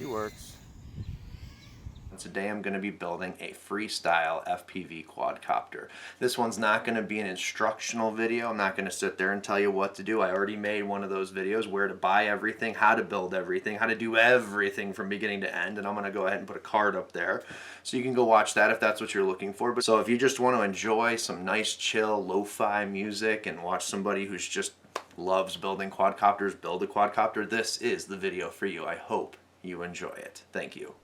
He works. Today I'm going to be building a freestyle FPV quadcopter. This one's not going to be an instructional video. I'm not going to sit there and tell you what to do. I already made one of those videos, where to buy everything, how to build everything, how to do everything from beginning to end, and I'm going to go ahead and put a card up there so you can go watch that if that's what you're looking for. But so if you just want to enjoy some nice chill lo-fi music and watch somebody who's just loves building quadcopters build a quadcopter, this is the video for you. I hope you enjoy it. Thank you.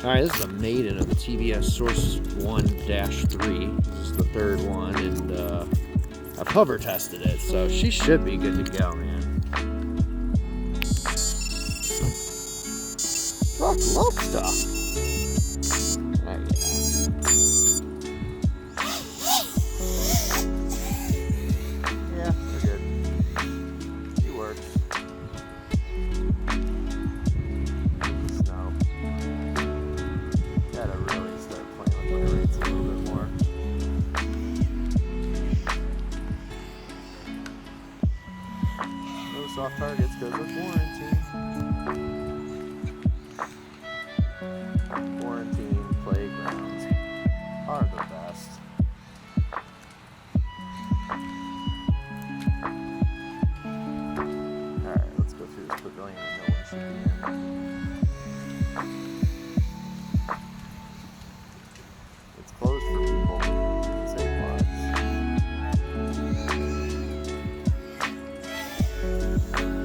Alright, this is a Maiden of the TBS Source One -3. This is the third one, and I've hover tested it, so she should be good to go, man. Fuck, love stuff. Oh, yeah. Yeah, we're good. She works. Snow. Gotta really start playing with my rates a little bit more. No soft targets because of warranty. Quarantine playgrounds are the best. Alright, let's go through this pavilion that no one should be in. It's closed for people. Say quads.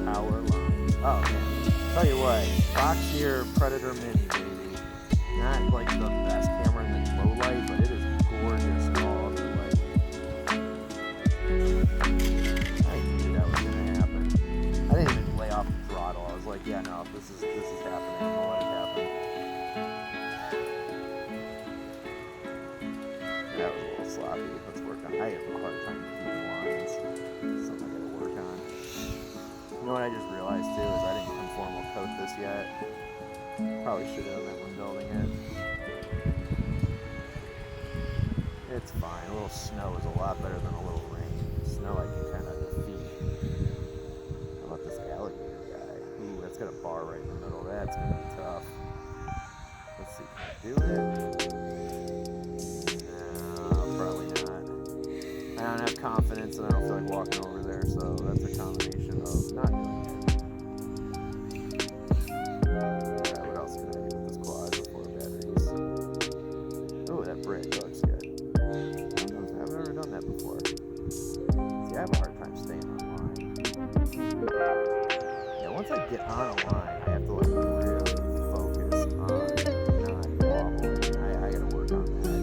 Power lines. Oh man. Tell you what, Foxeer Predator Mini, baby. Not like the best camera in the low light, but it is gorgeous in all of the light. I knew that was gonna happen. I didn't even lay off the throttle. I was like, yeah, no, this is happening. I'm gonna let it happen. That was a little sloppy. Let's work on. I have a hard time keeping lines. Something I gotta work on. You know what I just realized too is I didn't conformal coat this yet. Probably should have done that when building it. It's fine. A little snow is a lot better than a little rain. Snow I can kind of defeat. How about this alligator guy? Ooh, that's got a bar right in the middle. That's gonna be tough. Let's see. Can I do it? No, probably not. I don't have confidence and I don't feel like walking over there, so that's a combination of not doing it. Brick looks good. I've never done that before. See, I have a hard time staying on line. Yeah, once I get on a line, I have to like really focus on not wobbling. I gotta work on that.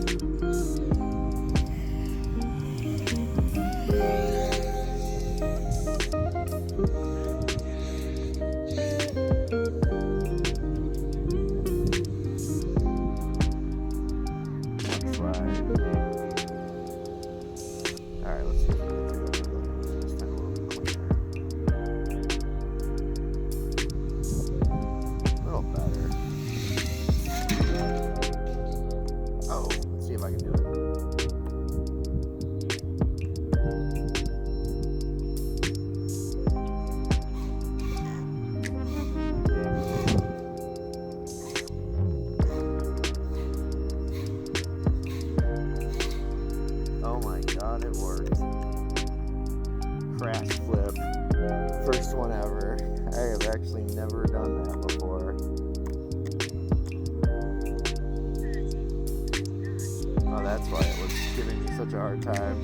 Such a hard time.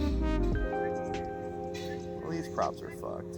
Well, these props are fucked.